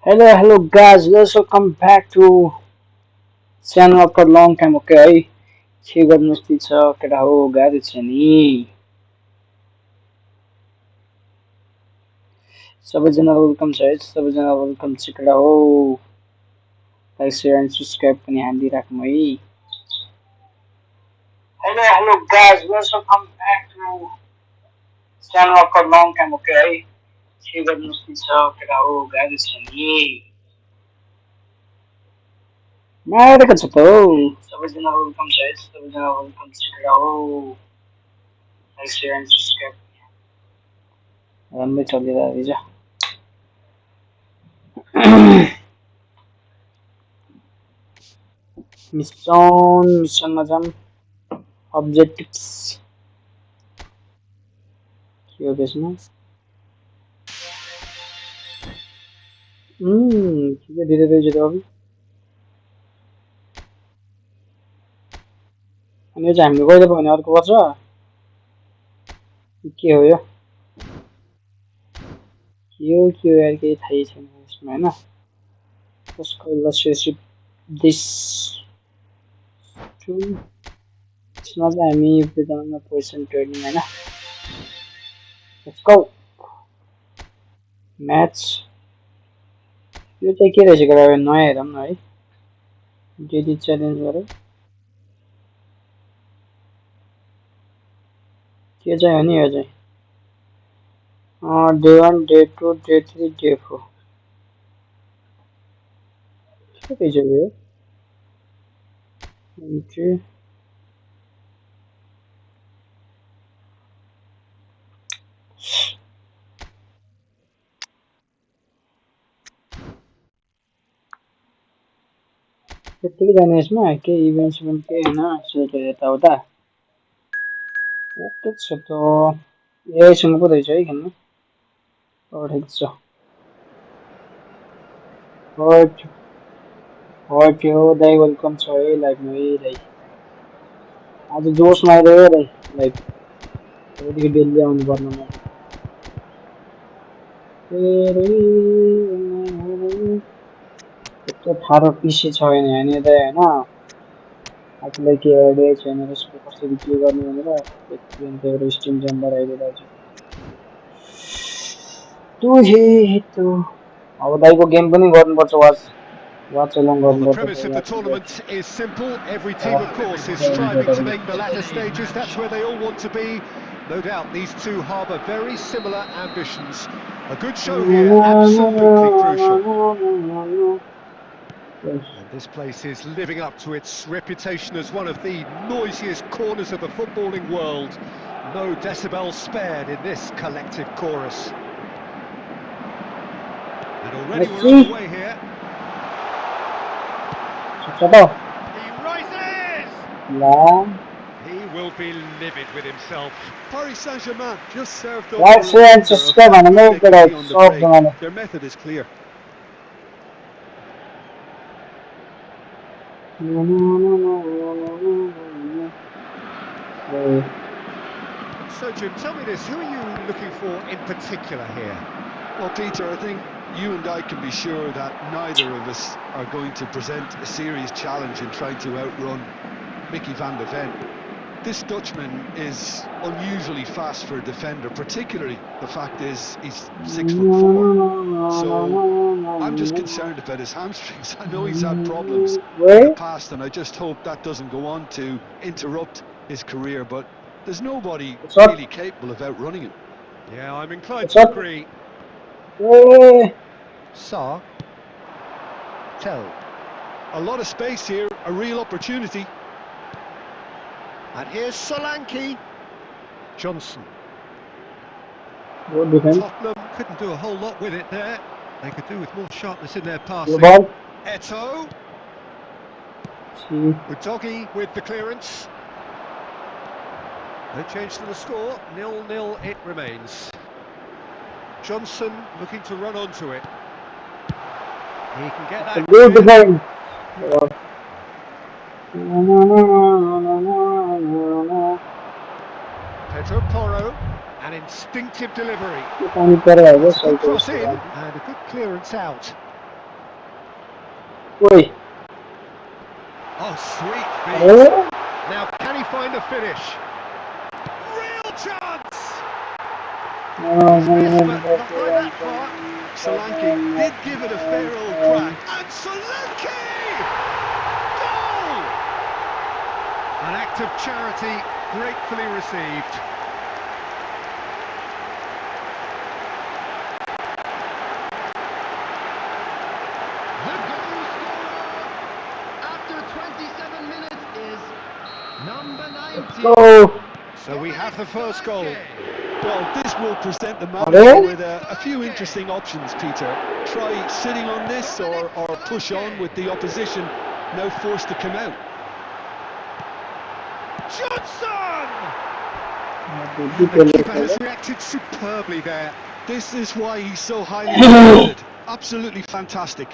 Hello guys, let's welcome back to channel after long time. Okay, है के गर्नुस् छ केटा हो गाडी छ नि सबैजना वेलकम छ है सबैजना वेलकम छ केटा हो लाइक शेयर एन्ड सब्स्क्राइब पनि हानिदिराख्नु है Hello guys, let's welcome back to channel after long time. Okay, है के गर्नुस् छ केटा हो गाडी छ नि मारेको छ त हौ सबैजना वेलकम छ है सबैजना वेलकम छ केटा हो लाइक शेयर एन्ड सब्स्क्राइब राम्रै चलिरहेको छ मिसनमा जाम objectives के हो त्यसमा ठिकै धेरै रहेछ त अघि अनि यो चाहिँ हामीले कहिले पो भने अर्को वर्ष के हो यो के हो यार केही थाहै छैन यसमा होइन कसको इलस्ट्रेसिभ दिस टु यसमा चाहिँ हामी बुझाउन पोजिसन ट्रेनिङ होइन लेट्स गो म्याच यो चाहिँ के रहेछ केटा नयाँ हेरौँ न है डेली च्यालेन्ज गरौँ के चाहिँ हो नि यो चाहिँ डे 1 डे 2 डे 3 डे 4 के रहेछ यो इन्ट्री त्यतिकै जाने यसमा केही इभेन्ट्स पनि केही होइन सोचेर यताउता ओके छ त एआईसँग पो रहेछ है खेल्नु ठिक छ Oi, pio, dai, welcome, sorry, like, no, like, आज जोसमा आइदियो दाइ लाइक त्यतिकै डेली आउनु पर्ने म यस्तो थारो पिसी छैन नि दाइ होइन आफूलाई के आइडिया छैन यसको कसरी के गर्ने भनेर एकछिन एउटा स्टिम जम्पर आइदियो दाजु तु हे तु अब दाइको गेम पनि गर्नुपर्छ वाच एलोङ Well, the गर्नुपर्छ premise of the tournament is simple. Every team, of course, is striving to make the latter stages. That's where they all want to be. No doubt these two harbour very similar ambitions. A good show here, absolutely crucial. And this place is living up to its reputation as one of the noisiest corners of the footballing world. No decibels spared in this collective chorus. And already we're underway here. He rises! He will be livid with himself. Paris Saint-Germain just served over Their method is clear. So Jim, tell me this, who are you looking for in particular here? Well, Peter, I think you and I can be sure that neither of us are going to present a serious challenge in trying to outrun Mickey van de Ven. This Dutchman is unusually fast for a defender, particularly the fact is he's 6'4". So I'm just concerned about his hamstrings. I know he's had problems in the past, and I just hope that doesn't go on to interrupt his career. But there's nobody really capable of outrunning him. Yeah, I'm inclined to agree. Saw. Tell. A lot of space here, a real opportunity. And here's Solanke. Johnson. Tottenham couldn't do a whole lot with it there. They could do with more sharpness in their passing. Eto'o. Udogie with the clearance. No change to the score. 0-0 it remains. Johnson looking to run onto it. He can get that. Pedro Porro, an instinctive delivery. Good cross in and a good clearance out. Oh, sweet feet. Now, can he find the finish? Real chance! Not by that far. Solanke did give it a fair old crack. And Solanke! Goal! An act of charity gratefully received. The goal scorer after 27 minutes is number 90. So we have the first goal. Well, this will present the manager with a few interesting options, Peter. Try sitting on this or push on with the opposition now forced to come out. Johnson! The keeper has reacted superbly there. This is why he's so highly regarded. Absolutely fantastic.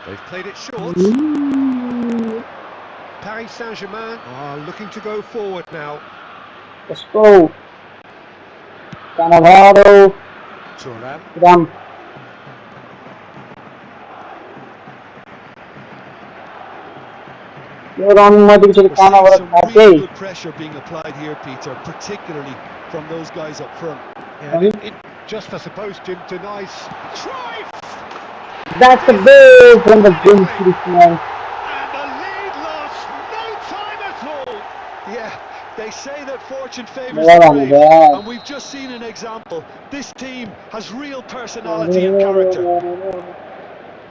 They've played it short. Paris Saint-Germain are looking to go forward now. Let's go. Cannavaro. Thuram. Some really good pressure being applied here, Peter, particularly from those guys up front. Yeah, it just, I suppose, Jim denies. Trife! That's the goal from the bench, man. And the lead lost no time at all. Yeah, they say that fortune favours the brave, and we've just seen an example. This team has real personality and character.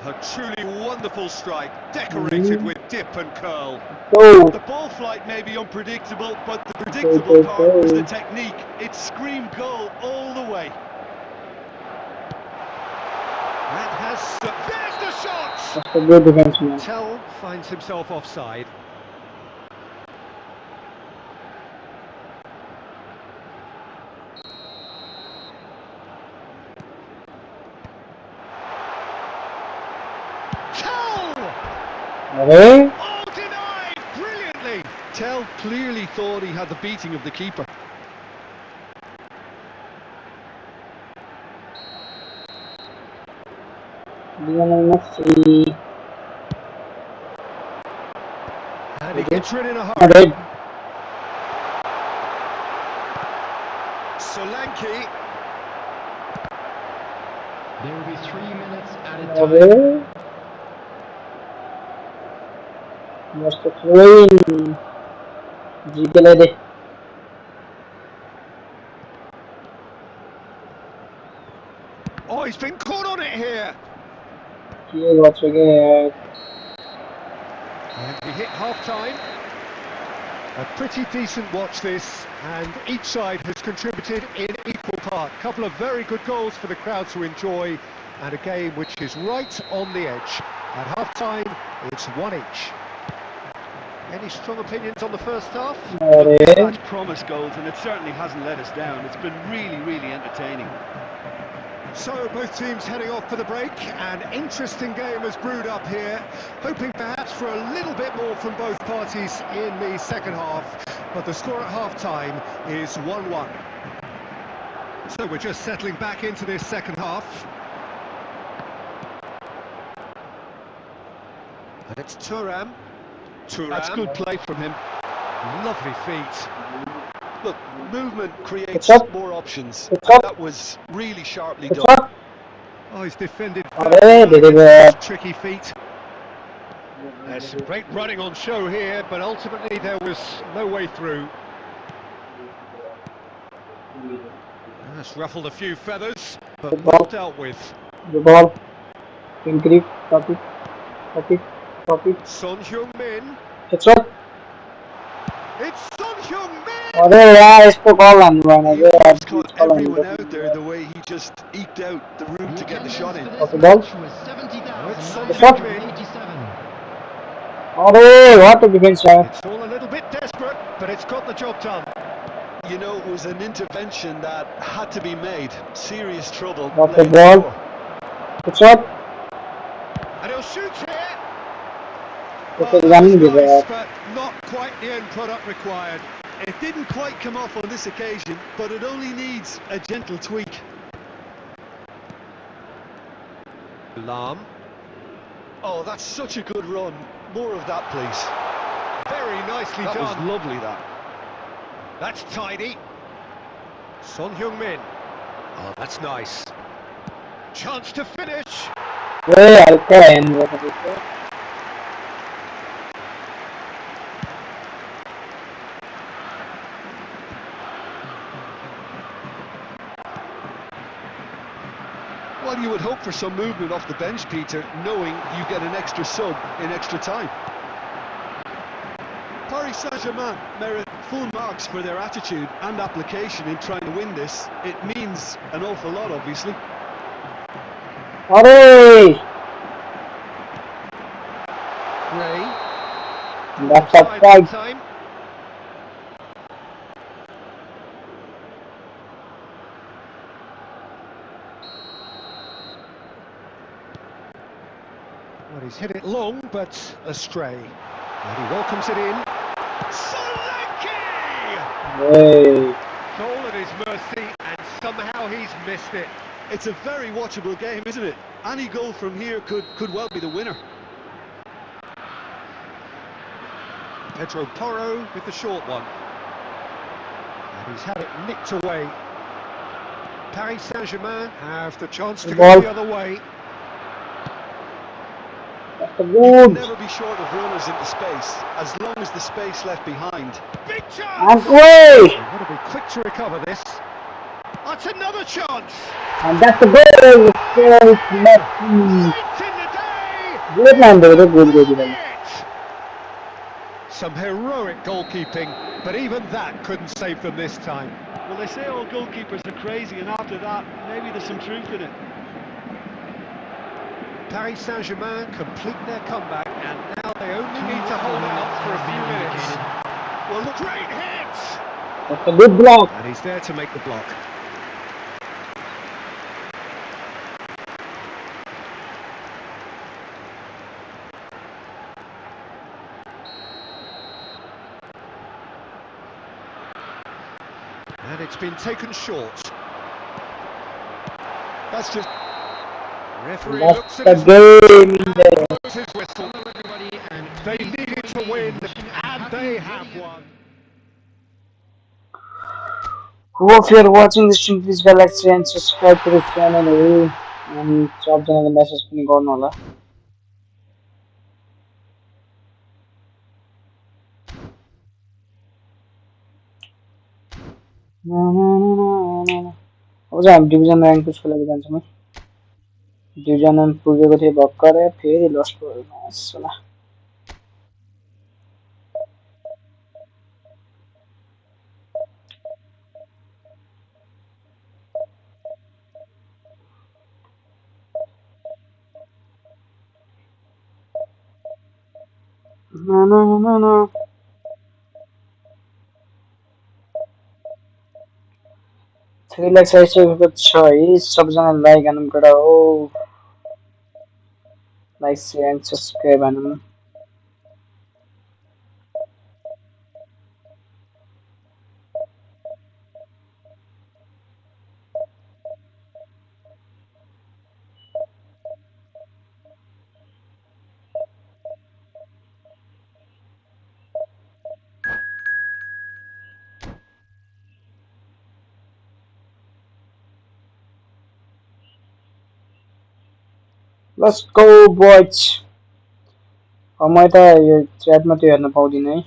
A truly wonderful strike, decorated with dip and curl. The ball flight may be unpredictable, but the predictable part was the technique. It screamed goal all the way. That has... There's the shot! Tell finds himself offside. अरे Oh, denied brilliantly. Tell clearly thought he had the beating of the keeper. Lionel Messi. And he gets rid in a hurry. अरे Solanke. There will be 3 minutes added अरे time. मस्त throw-in जी के ले दे Oh, he's been caught on it here. ये बहुत सही है And we hit half-time. A pretty decent watch this, and each side has contributed in equal part. Couple of very good goals for the crowd to enjoy, and a game which is right on the edge. At half-time, it's 1 each. Any strong opinions on the first half? अरे That's promised goals, and it certainly hasn't let us down. It's been really, really entertaining. So both teams heading off for the break. An interesting game has brewed up here, hoping perhaps for a little bit more from both parties in the second half, but the score at half-time is 1-1. So we're just settling back into this second half. And it's Thuram. That's good play from him. Lovely feet. Look, movement creates It's up. more options. It's up. That was really sharply it's done. up Oh, he's defended अरे very they they well they against tricky feet. There's some great running on show here, but ultimately there was no way through. That's ruffled a few feathers, but Good well ball. dealt with. the ball increase copy Son Heung-min. it's up It's Son Heung-min! अरे यार इसको call आने He वाला almost caught everyone out there the way he just eked out the room to get the shot in. Attendance for Okay, ball. this match was It's Son 70,987. अरे what a defense है It's all a little bit desperate, but it's got the job done. You know, it was an intervention that had to be made. Serious trouble. Got the late ball. score. it's up And he'll shoot here. Okay, that running was with nice, that. but not quite the end product required. It didn't quite come off on this occasion, but it only needs a gentle tweak. Lam. Oh, that's such a good run. More of that, please. Very nicely That was done. lovely, that. That's tidy. Son Heung-min. Oh, that's nice. Chance to finish. अरे हल्का है इन लोगों को Well, you would hope for some movement off the bench, Peter, knowing you get an extra sub in extra time. Paris Saint-Germain merit full marks for their attitude and application in trying to win this. It means an awful lot, obviously. अरे Ray. that's Offside offside that time. Well, he's hit it long, but astray. And he welcomes it in. Solanke! hey Goal at his mercy, and somehow he's missed it. It's a very watchable game, isn't it? Any goal from here could well be the winner. Pedro Porro with the short one. And he's had it nicked away. Paris Saint-Germain have the chance to go the other way. that's a You can good never be short of runners into space, as long as the space left behind. Big and chance! way They've got to be quick to recover this. That's another chance! and that's the goal still Messi Late in the day! good man good It! Some heroic goalkeeping, but even that couldn't save them this time. Well, they say all goalkeepers are crazy, and after that, maybe there's some truth in it. Paris Saint-Germain complete their comeback, and now they only need to hold out for a few minutes. Well, look, great hit! that's a good block And he's there to make the block. And it's been taken short. That's just... Referee That's looks at the his game in and there. blows his whistle. They needed to win, and they have won. If you're watching this stream, please like and subscribe to the channel. And drop the message पनि गर्नु होला. अब चाहिँ हामी division rank पुस्को लागि जान्छौँ है. Division rank पुगेको थिएँ भर्खरै फेरि लस्ट भयो मासला. No. 3 लाख आइसकेको छ है. सबजना लाइक हानौँ कडा हो. लाइक शेयर एन्ड सब्स्क्राइब हानौँ. Let's go boys. म त यो च्याटमा त्यो हेर्न पाउँदिन है.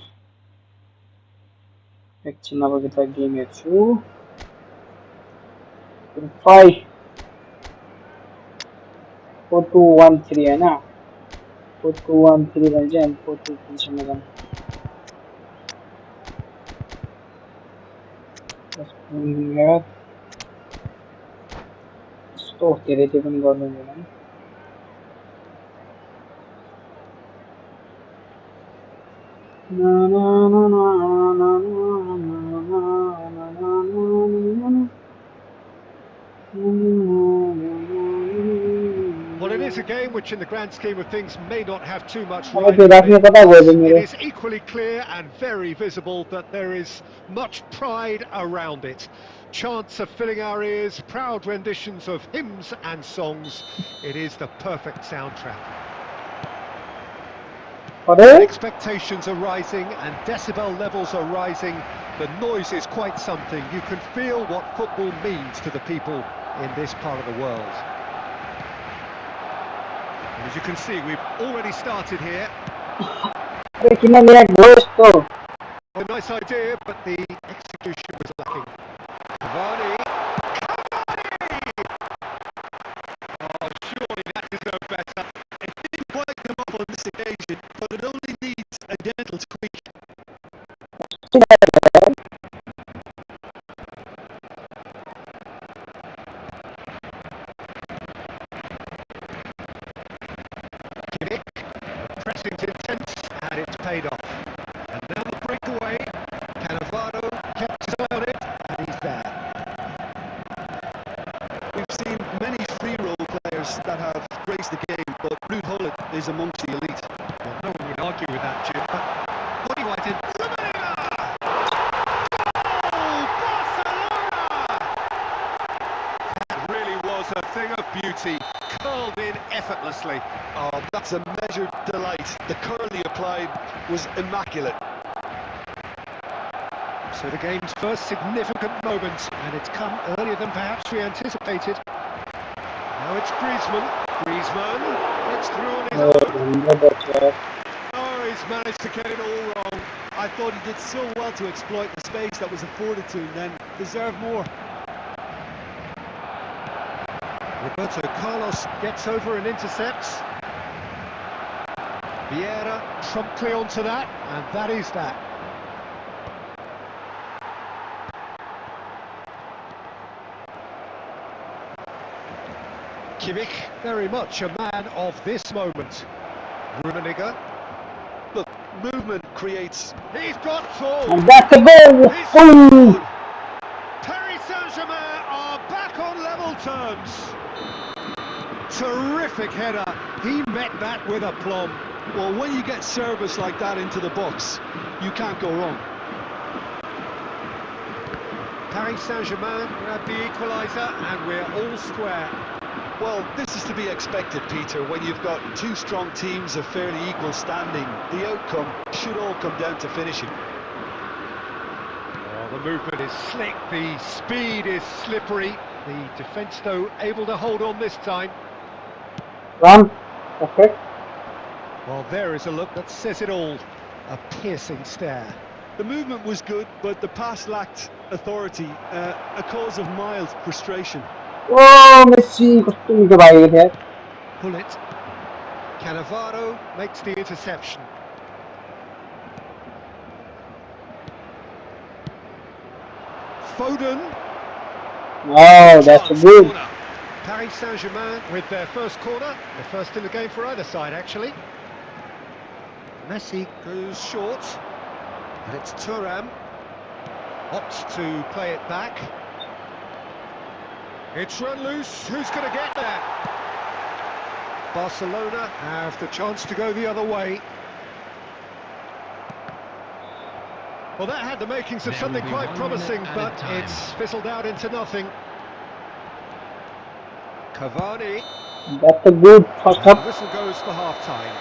एकछिन अब त गेम हेर्छु. 5 4213 हैन. 4213 भन्छ अनि 4213 सम्म जाम. यस्तो धेरै त्यो पनि गर्नु हुँदैन. Well, it is a game which in the grand scheme of things may not have too much Okay, riding that's on it, what I was but thinking. it is equally clear and very visible that there is much pride around it. Chants are filling our ears, proud renditions of hymns and songs. It is the perfect soundtrack. Expectations are rising and decibel levels are rising. The noise is quite something. You can feel what football means to the people in this part of the world. And as you can see, we've already started here. A nice idea, but the execution was lacking. Cavani. Oh, surely that deserved better. It didn't quite come up on this occasion, but it only needs a gentle tweak. Pressing's intense and it's paid off. And now the breakaway. Cannavaro kept his eye on it and he's there. We've seen many free role players that have graced the game, but Ruud Gullit is amongst the elite. Well, no one would argue with that, Jim. But what do you like to... That really was a thing of beauty. Curled in effortlessly. Oh, that's a measured delight. The curl he applied was immaculate. So the game's first significant moment, and it's come earlier than perhaps we anticipated. Now it's Griezmann. Griezmann gets through on his own. Oh, he's managed to get it all wrong. I thought he did so well to exploit the space that was afforded to him then. Deserved more. Roberto Carlos gets over and intercepts. Vieira promptly onto that, and that is that. Kimmich, very much a man of this moment. Rummenigge. Look, movement creates... He's got full! And that's the goal! Boom! Paris Saint-Germain are back on level terms. Terrific header. He met that with aplomb. Well, when you get service like that into the box, you can't go wrong. Paris Saint-Germain grab the equaliser and we're all square. Well, this is to be expected, Peter, when you've got two strong teams of fairly equal standing. The outcome should all come down to finishing. Oh, the movement is slick, the speed is slippery. The defence, though, able to hold on this time. Run. Perfect. Well, there is a look that says it all. A piercing stare. The movement was good, but the pass lacked authority, a cause of mild frustration. Oh, Messi. कुछ तो नहीं भाई है. Pull it. Cannavaro makes the interception. Foden. Wow, that's good. Corner. Paris Saint-Germain with their first corner. The first in the game for either side, actually. Messi goes short. And it's Thuram. Opts to play it back. It's run loose. Who's going to get there? Barcelona have the chance to go the other way. Well, that had the makings of something quite promising, but it's fizzled out into nothing. Cavani. That's a good first The half. whistle goes for half-time.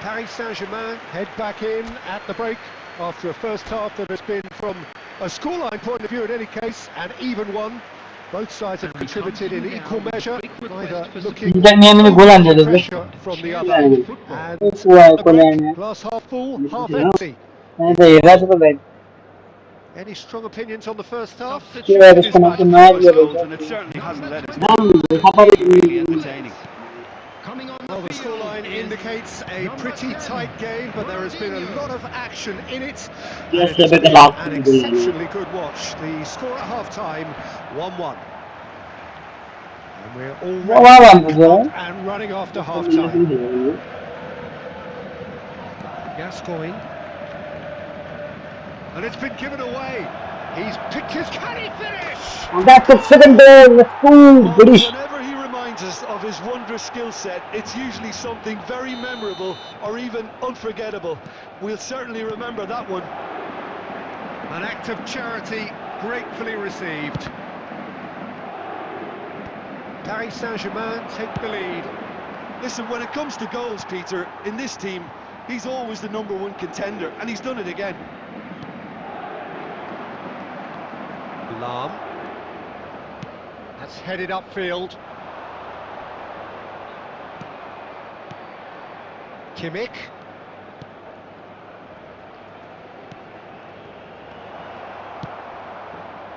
Paris Saint-Germain head back in at the break after a first half that has been, from a scoreline point of view in any case, an even one. Both sides have contributed in equal measure, neither looking under pressure from the other. And at the break, glass half full, half empty. Any strong opinions on the first half? And it certainly hasn't led us really entertaining. Well, the scoreline indicates a pretty tight game, but there has been a lot of action in it. Yes, and it's been been an exceptionally good watch. The score at half-time, 1-1. And we're already up and running after half-time. Gascoigne. And it's been given away. He's picked his... Can he finish? And that's the second goal. Let's go, British. Whenever he reminds us of his wondrous skill set, it's usually something very memorable or even unforgettable. We'll certainly remember that one. An act of charity gratefully received. Paris Saint-Germain take the lead. Listen, when it comes to goals, Peter, in this team, he's always the #1 contender, and he's done it again. Lahm. That's headed upfield. Kimmich.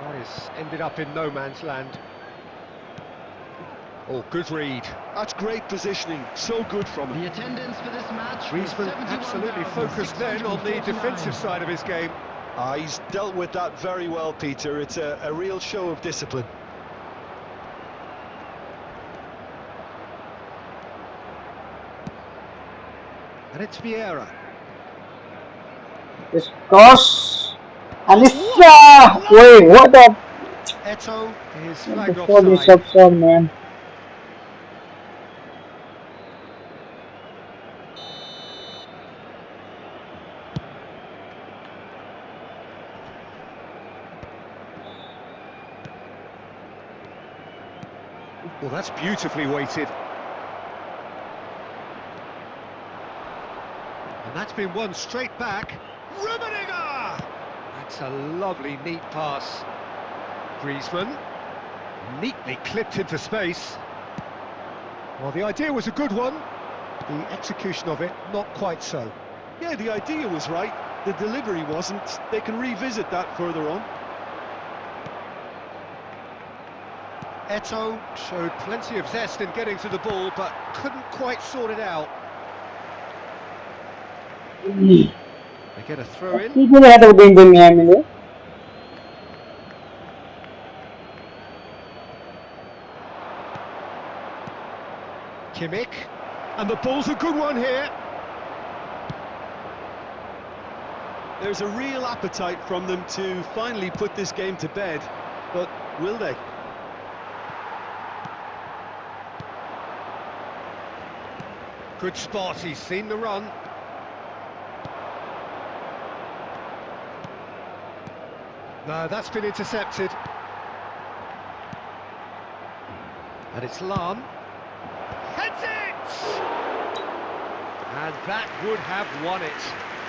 That is ended up in no man's land. Oh, good read. That's great positioning, so good from him. The attendance for this match. Griezmann absolutely focused then on the defensive side of his game. He's dealt with that very well, Peter. It's a real show of discipline. And it's Vieira. This cross. And this. Wait, what the? Eto'o is flagged Before this offside. offside, man. Well, that's beautifully weighted. And that's been won straight back. Rummenigge! That's a lovely, neat pass. Griezmann, neatly clipped into space. Well, the idea was a good one. The execution of it, not quite so. Yeah, the idea was right. The delivery wasn't. They can revisit that further on. Eto'o showed plenty of zest in getting to the ball, but couldn't quite sort it out. They get a throw in. Kimmich, and the ball's a good one here. There's a real appetite from them to finally put this game to bed, but will they? Good spot, he's seen the run. No, that's been intercepted. And it's Lan. Heads it! And that would have won it.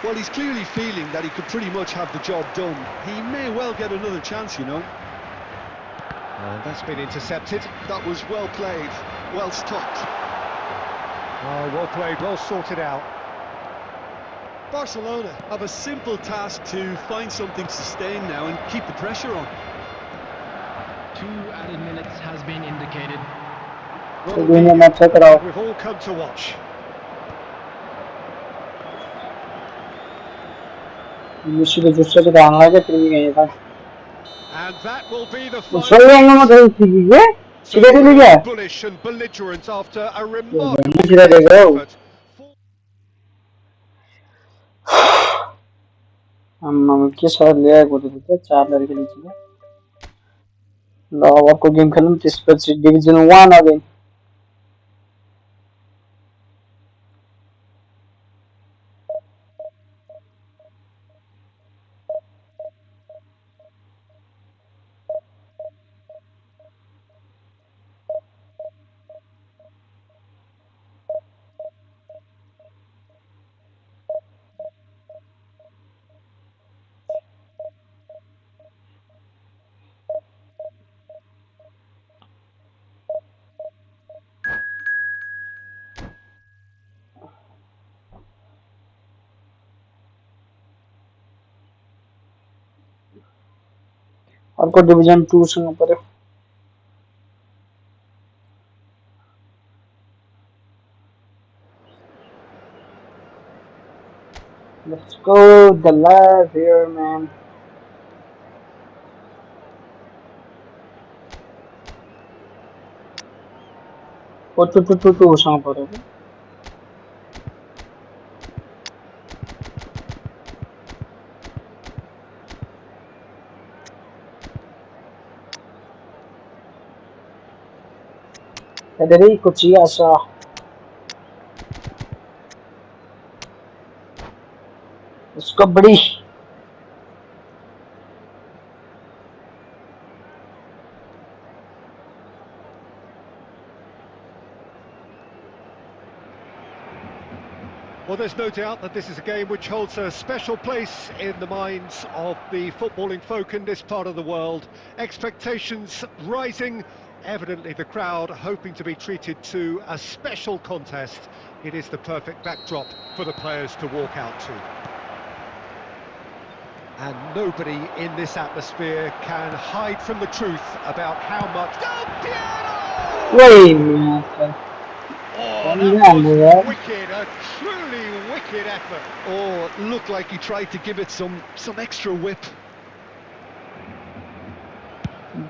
Well, he's clearly feeling that he could pretty much have the job done. He may well get another chance, you know. And that's been intercepted. That was well played, well stopped. Oh, well played, well sorted out. Barcelona have a simple task to find something sustained now and keep the pressure on. 2 added minutes has been indicated. We've all come to watch. You should have just said it on like it. And that will be the final. Bullish and belligerent after a remarkable effort. के sir ल्याएको थियो 4 लड़के नीचे ल अर्को game खेलौं त्यसपछि division 1 again अर्को डिभिजन 2 सँग पर्यो Let's go the live here man टू सँग पर्यो Federico Chiesa उसको बड़ी Well, there's no doubt that this is a game which holds a special place in the minds of the footballing folk in this part of the world. Expectations rising, evidently the crowd hoping to be treated to a special contest. It is the perfect backdrop for the players to walk out to. And nobody in this atmosphere can hide from the truth about how much... Wait a minute. Oh, that was wicked, a truly wicked effort. Oh, it looked like he tried to give it some extra whip.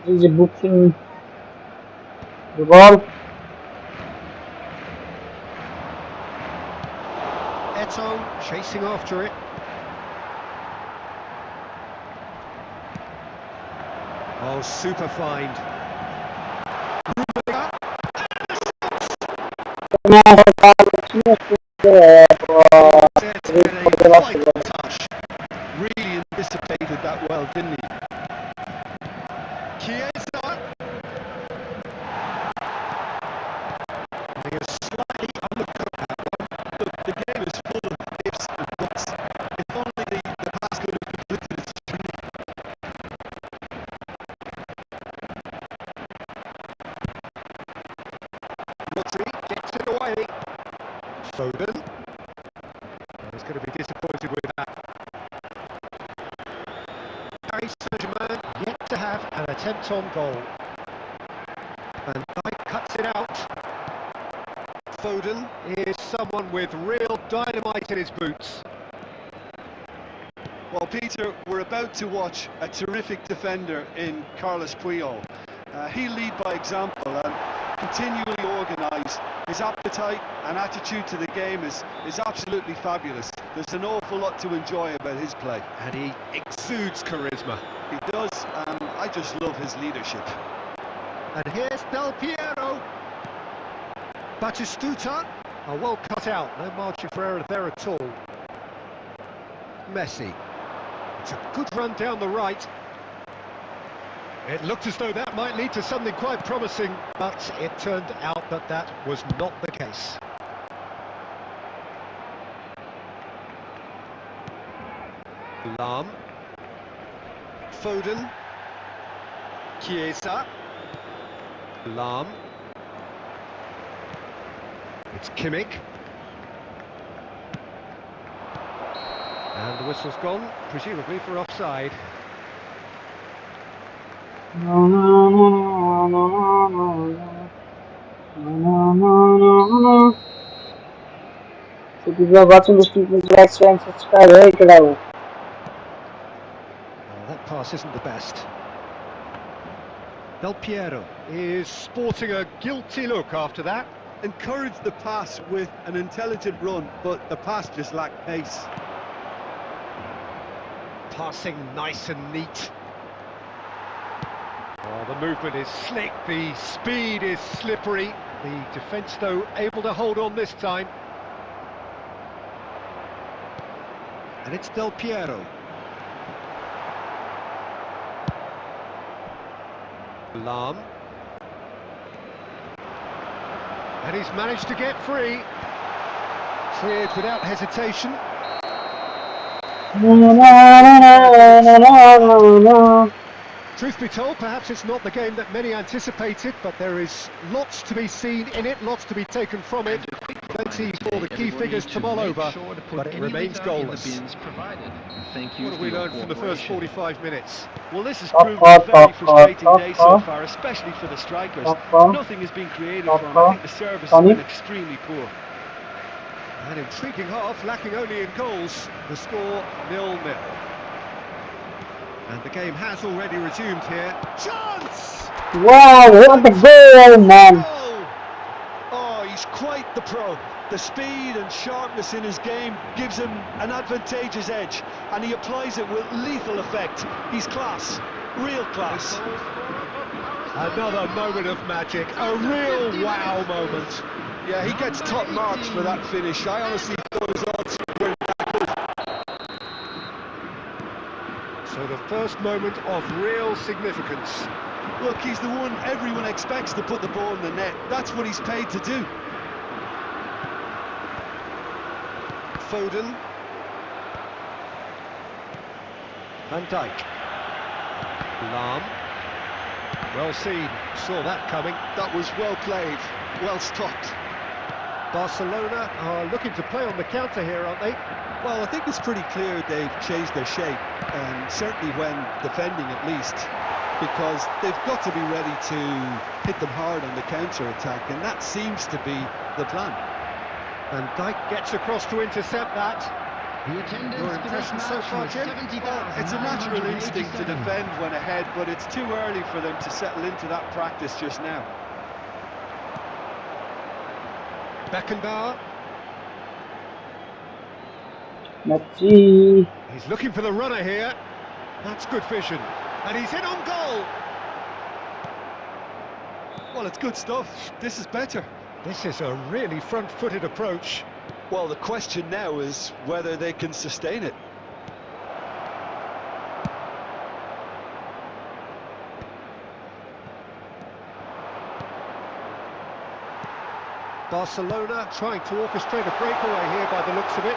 He's booking the ball. Eto chasing after it. Oh, super find. Touch. Really anticipated that well, didn't he? Chiesa. He is slightly undercooked that one. Look, the game is full of ifs and buts. If only the pass could have completed its journey. Rodri gets it away. Foden. He's going to be disappointed with that. Paris Saint-Germain yet to have an attempt on goal. And Knight cuts it out. Foden is someone with real dynamite in his boots. Well, Peter, we're about to watch a terrific defender in Carlos Puyol. He'll lead by example and continually organise. His appetite and attitude to the game is absolutely fabulous. There's an awful lot to enjoy about his play. And he exudes charisma. He does, and I just love his leadership. And here's Del Piero. Batistuta, well cut out, no margin for error there at all. Messi. It's a good run down the right. It looked as though that might lead to something quite promising, but it turned out that that was not the case. Lam. Foden. Chiesa. Lam. It's Kimmich. And the whistle's gone, presumably for offside. No, no, no, no, no, no, no, no, no, no. So people are watching this, please like, share and subscribe. Hey, kiddo. That pass isn't the best. Del Piero is sporting a guilty look after that. Encouraged the pass with an intelligent run, but the pass just lacked pace. Passing nice and neat. Oh, the movement is slick, the speed is slippery. The defence, though, able to hold on this time. And it's Del Piero. Lam. And he's managed to get free. Cleared without hesitation. No, no, no, no, no, no. Truth be told, perhaps it's not the game that many anticipated, but there is lots to be seen in it, lots to be taken from it. Plenty for the key figures to mull over, but it remains goalless. What have we learned from the first 45 minutes? Well, this has proved a very frustrating day so far, especially for the strikers. Nothing has been created from them. I think the service has been extremely poor. An intriguing half, lacking only in goals. The score 0-0. And the game has already resumed here. Chance! Wow, what a goal, man! Oh, he's quite the pro. The speed and sharpness in his game gives him an advantageous edge, and he applies it with lethal effect. He's class, real class. Another moment of magic, a real wow moment. Yeah, he gets top marks for that finish. I honestly thought his odds were that good. So the first moment of real significance. Look, he's the one everyone expects to put the ball in the net. That's what he's paid to do. Foden. Van Dijk. Lam. Well seen, saw that coming. That was well played, well stopped. Barcelona are looking to play on the counter here, aren't they? Well, I think it's pretty clear they've changed their shape, and certainly when defending at least, because they've got to be ready to hit them hard on the counter-attack, and that seems to be the plan. And Dijk gets across to intercept that. Your impression so far, Jim? It's a natural instinct to defend when ahead, but it's too early for them to settle into that practice just now. Beckenbauer. Let's see. He's looking for the runner here. That's good vision. And he's in on goal. Well, it's good stuff. This is better. This is a really front-footed approach. Well, the question now is whether they can sustain it. Barcelona trying to orchestrate a breakaway here by the looks of it.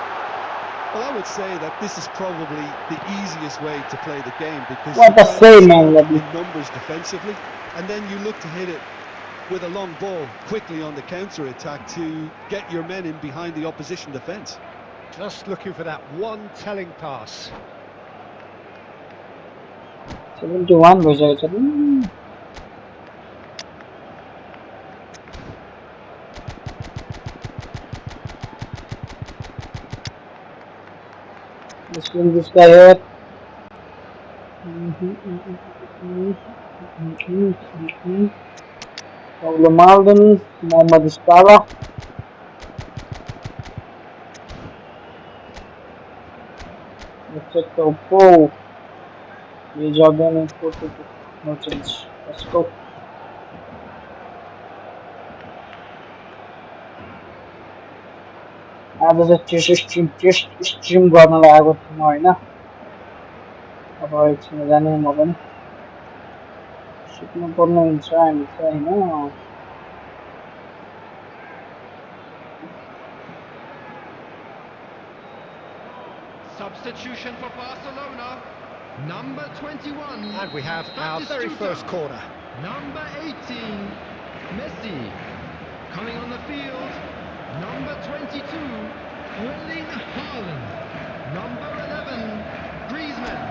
Well, I would say that this is probably the easiest way to play the game, because What a save, man, in numbers defensively, and then you look to hit it with a long ball quickly on the counter-attack to get your men in behind the opposition defence. Just looking for that one telling pass. 71 results. Let's bring this guy here. Paulo Maldini, Mohamed Salah. Let's check the Oppo. Xabi and 42. No change. Let's go. आज चाहिँ test stream गर्न लागेको थिएँ म हैन अब एकछिन जाने म पनि सिक्नुपर्ने हुन्छ हामी चाहिँ होइन Substitution for Barcelona. Number 21. And we have our very first corner. Number 18. Messi. Coming on the field. Number 22. Erling Haaland. Number 11. Griezmann.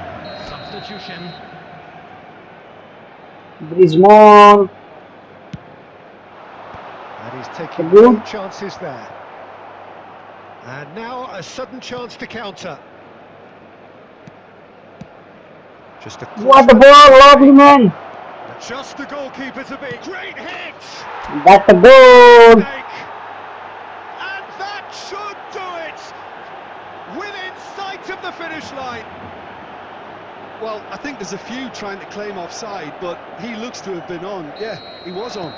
Substitution. Griezmann. And he's taking no chances there. And now a sudden chance to counter. Just a What the ball, lovely man. Just the goalkeeper to beat. Great hit! That's a goal! And that should do it! Within sight of the finish line. Well, I think there's a few trying to claim offside, but he looks to have been on. Yeah, he was on.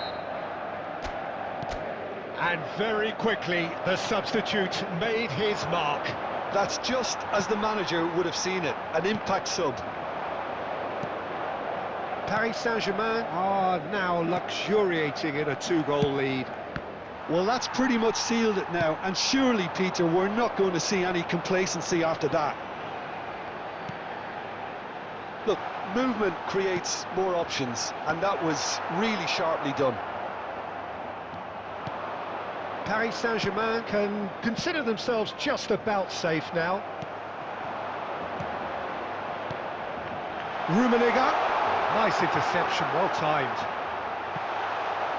And very quickly, the substitute made his mark. That's just as the manager would have seen it, an impact sub. Paris Saint-Germain are now luxuriating in a 2-goal lead. Well, that's pretty much sealed it now, and surely, Peter, we're not going to see any complacency after that. Look, movement creates more options, and that was really sharply done. Paris Saint-Germain can consider themselves just about safe now. Rummenigge. Nice interception, well timed.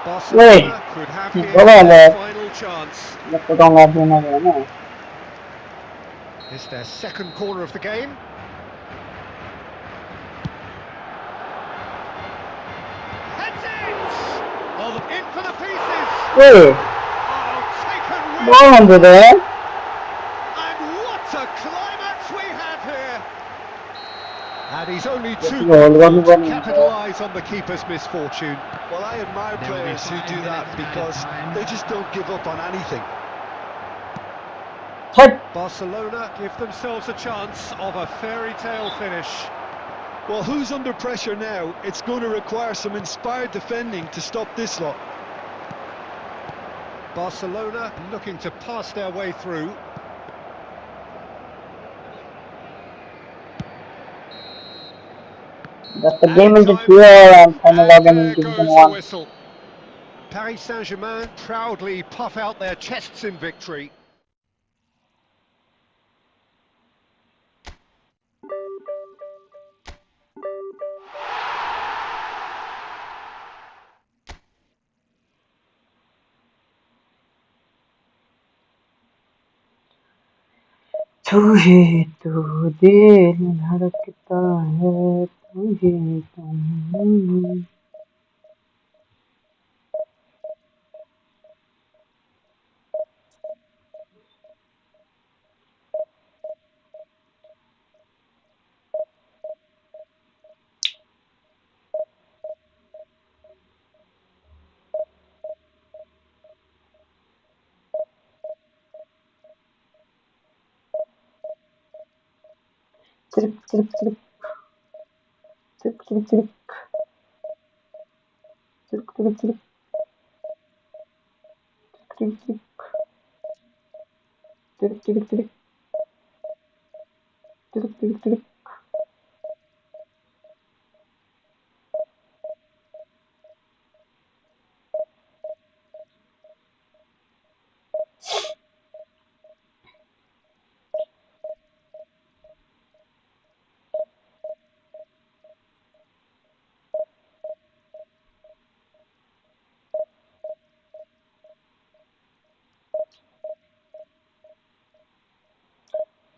Barcelona could have here their final chance. It's their second corner of the game. Heads it! Oh, in for the pieces! Hey! Oh, taken Ball under there. And what a climax we have here! And he's only too goal, good to capitalise on the keeper's misfortune. Well, I admire players who do that because they just don't give up on anything. Barcelona give themselves a chance of a fairy tale finish. Well, who's under pressure now? It's going to require some inspired defending to stop this lot. Barcelona looking to pass their way through. That's the game into here and final login in Division 1. Whistle. Paris Saint-Germain proudly puff out their chests in victory. तुझे तो दिल धड़कता है तुझे तुम Chirp, chirp, chirp. Chirp, chirp, chirp. Chirp, chirp, chirp. Chirp, chirp. Chirp, chirp, chirp. Chirp, chirp, chirp.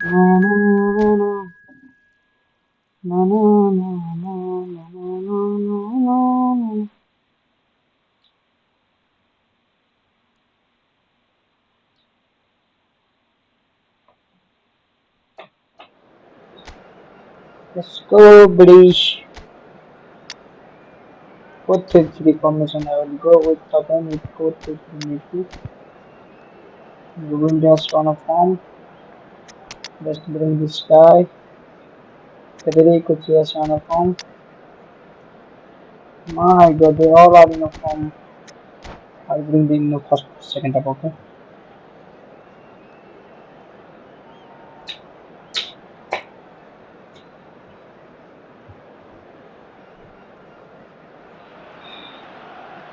No, no, no, no, no, no, no, no, no, no, no, no. Let's go, British. 4-3-3 formation. I will go with top end with 4-3-3 midfield. Ruben just on a form. Let's bring this guy. Federico Chiesa on a form. My God, they all are in a form. I'll bring them in the first, second half, okay?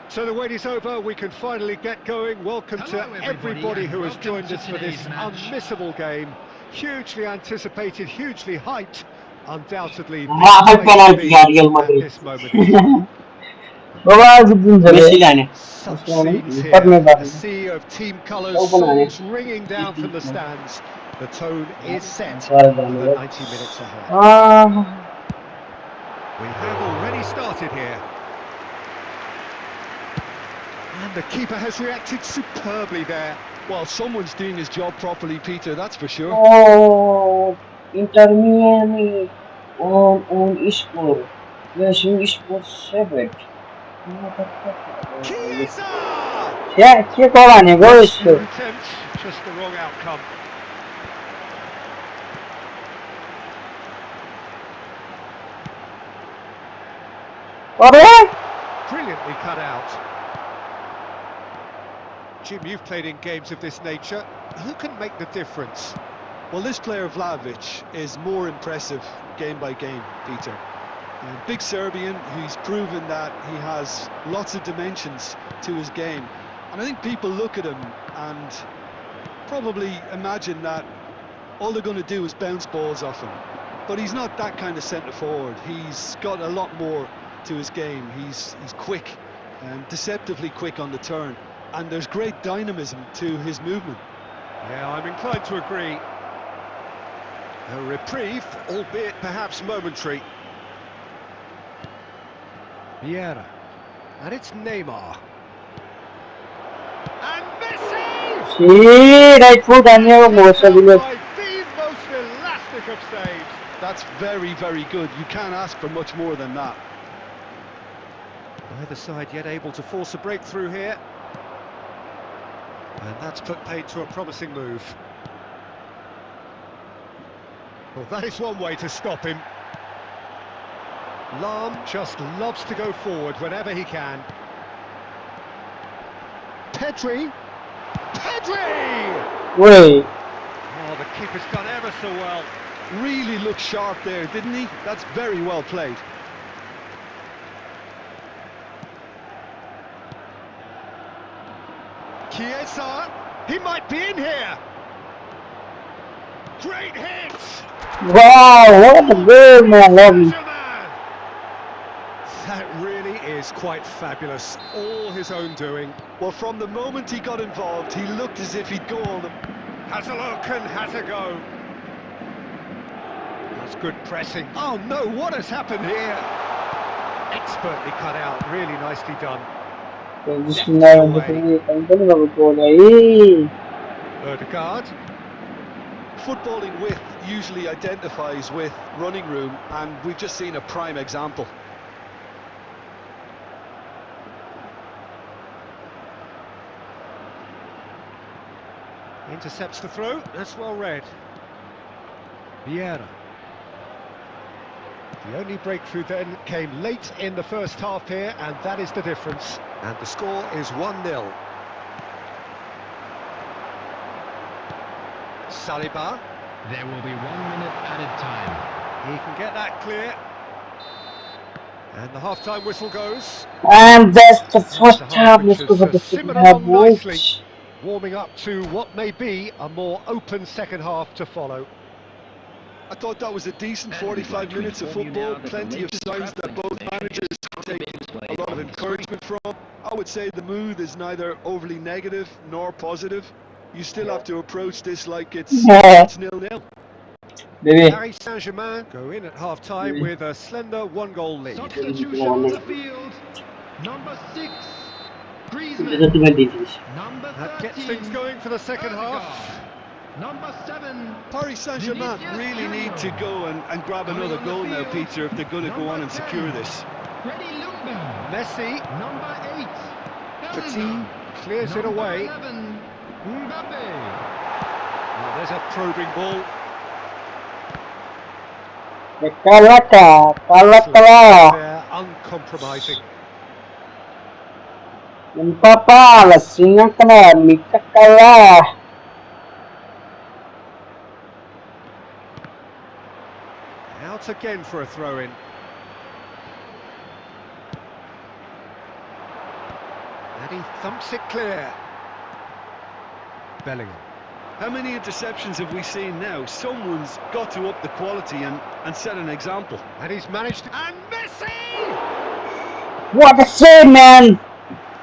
So the wait is over, we can finally get going. Welcome to everybody who has joined us for this unmissable game. Hugely anticipated, hugely hyped. Undoubtedly the High place to penalty be ya Real at Madrid. this moment in time. Baba gittin Messi böyle. yani. Such Nasıl yani? scenes Lipat here, mı a verdi? sea of team colours, Çok önemli. songs ringing down from the stands. The tone is set Var for yani. the Evet. 90 minutes ahead. Ah. We have already started here. And the keeper has reacted superbly there. Well, someone's doing his job properly, Peter, that's for sure. Oh. Inter Miami. On İşkur. Ve şimdi İşkur Şebek. Chiesa! Che kolane gol Good işte. attempt, just the wrong outcome. Oraya. Brilliantly cut out. Jim, you've played in games of this nature. Who can make the difference? Well, this player, Vlahovic, is more impressive game by game, Peter. Big Serbian who's proven that he has lots of dimensions to his game. And I think people look at him and probably imagine that all they're going to do is bounce balls off him. But he's not that kind of centre forward. He's got a lot more to his game. He's quick and deceptively quick on the turn. And there's great dynamism to his movement. Yeah, I'm inclined to agree. A reprieve, albeit perhaps momentary. Vieira. And it's Neymar. And Messi! Sì, dai foot andiamo come Taken so up by the most elastic of saves. That's very, very good. You can't ask for much more than that. Neither side yet able to force a breakthrough here. And that's put paid to a promising move. Well, that is one way to stop him. Lahm just loves to go forward whenever he can. Pedri! Pedri! Wait. Oh, the keeper's done ever so well. Really looked sharp there, didn't he? That's very well played. Chiesa! He might be in here! Great hit! Wow, what a goal, man. Lovely. Saint-Germain! That really is quite fabulous. All his own doing. Well, from the moment he got involved, he looked as if he'd go on them. Has a look and has a go. That's good pressing. Oh no, what has happened here? Expertly cut out, really nicely done. Bismillah, company का गोल है ये. Odegaard. Footballing width usually identifies with running room, and we've just seen a prime example. Intercepts the throw, that's well read. Vieira. The only breakthrough then came late in the first half here, and that is the difference. And the score is 1-0. Saliba. There will be 1 minute added time. He can get that clear. And the half-time whistle goes. And that's the first The half. which Let's go has, for the second simmered half, along nicely, boys. warming up to what may be a more open second half to follow. I thought that was a decent 45 minutes of football, plenty of signs that both managers take a lot of encouragement from. I would say the mood is neither overly negative nor positive. You still have to approach this like it's 0-0. Baby. Paris Saint-Germain go in at half-time with a slender 1-goal lead. Substitution on the field. Number 6, Griezmann. Number 13, That gets things going for the second half. Number 7, Paris Saint-Germain really need to go and grab another goal now, Peter, if they're going to go on and secure this. Freddie Ljungberg. Messi. Number 8, Petit clears it away. 11, Mbappe. Well, there's a probing ball. Kalaka. They're uncompromising. Papà, la signora mica cala. Out again for a throw-in. And he thumps it clear. Bellingham. How many interceptions have we seen now? Someone's got to up the quality and set an example. And he's managed to... And Messi! What a save, man!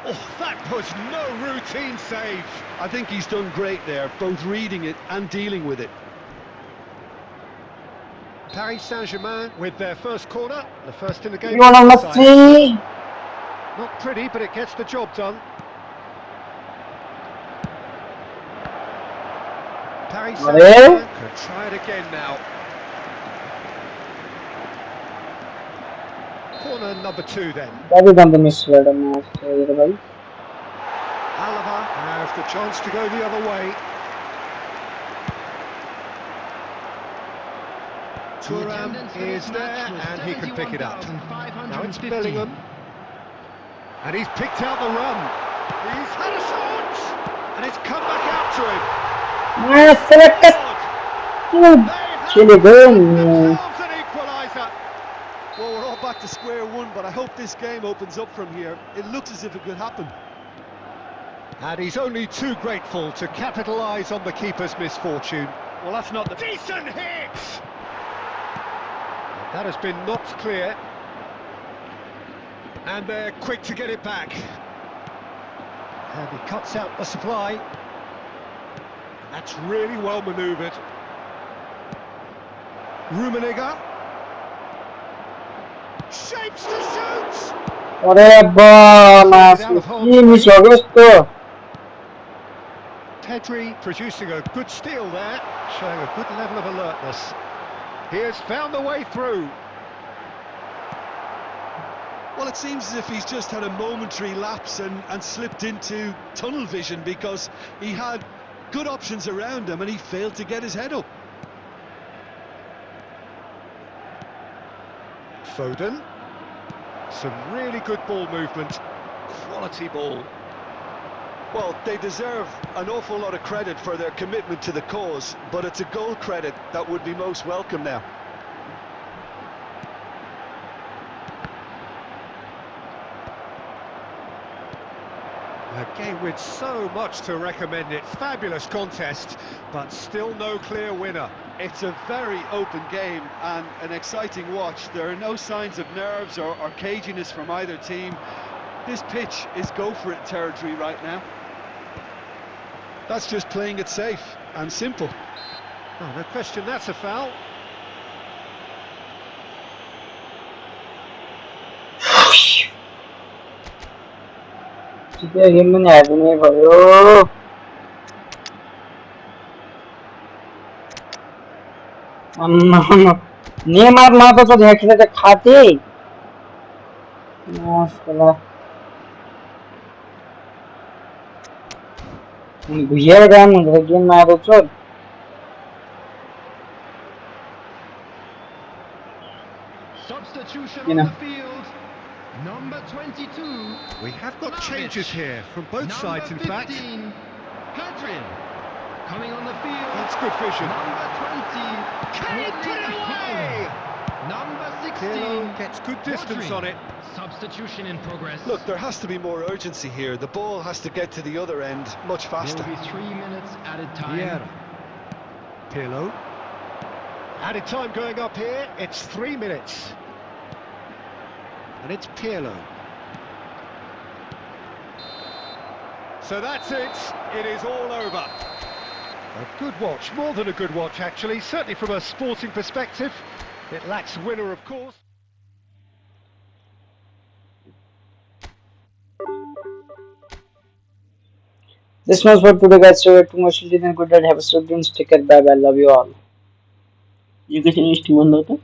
Oh, that was no routine save. I think he's done great there, both reading it and dealing with it. Paris Saint-Germain with their first corner, the first in the game. You wanna Messi? Not pretty, but it gets the job done. Paris Saint-Germain could try it again now. Corner number 2 then. That is the misread match. Alaba has the chance to go the other way. Thuram is there and he can pick it up. Now it's Bellingham. And he's picked out the run. He's had a shot! And it's come back out to him. Chile themselves an equaliser. Well, we're all back to square one, but I hope this game opens up from here. It looks as if it could happen. And he's only too grateful to capitalise on the keeper's misfortune. Well, that's not the... Decent hit! That has been knocked clear. And they're quick to get it back. And he cuts out the supply. That's really well manoeuvred. Rummenigge. Shapes to shoot! Pedri producing a good steal there, showing a good level of alertness. He has found the way through. Well, it seems as if he's just had a momentary lapse and slipped into tunnel vision, because he had good options around him and he failed to get his head up. Foden. Some really good ball movement. Quality ball. Well, they deserve an awful lot of credit for their commitment to the cause, but it's a goal credit that would be most welcome now. A game with so much to recommend it. Fabulous contest, but still no clear winner. It's a very open game and an exciting watch. There are no signs of nerves or caginess from either team. This pitch is go-for-it territory right now. That's just playing it safe and simple. Oh, no question, that's a foul. Neymar माता तो देखने से खाते भैया गान game में आएको छ Substitution on the field. Number 22. We have got changes here from both sides, in fact. Pedri coming on the field. That's good vision. Number 20. Can he put it away? Number 16. Pirlo gets good distance on it. Substitution in progress. Look, there has to be more urgency here. The ball has to get to the other end much faster. There will be 3 minutes added time. Pirlo. Added time going up here. It's 3 minutes. And it's Pirlo. So that's it. It is all over. A good watch, more than a good watch actually, certainly from a sporting perspective. It lacks winner, of course. This was for today, guys. So, too much good night. Have a good day. Take care. Bye bye. Love you all. You can finish 2 on the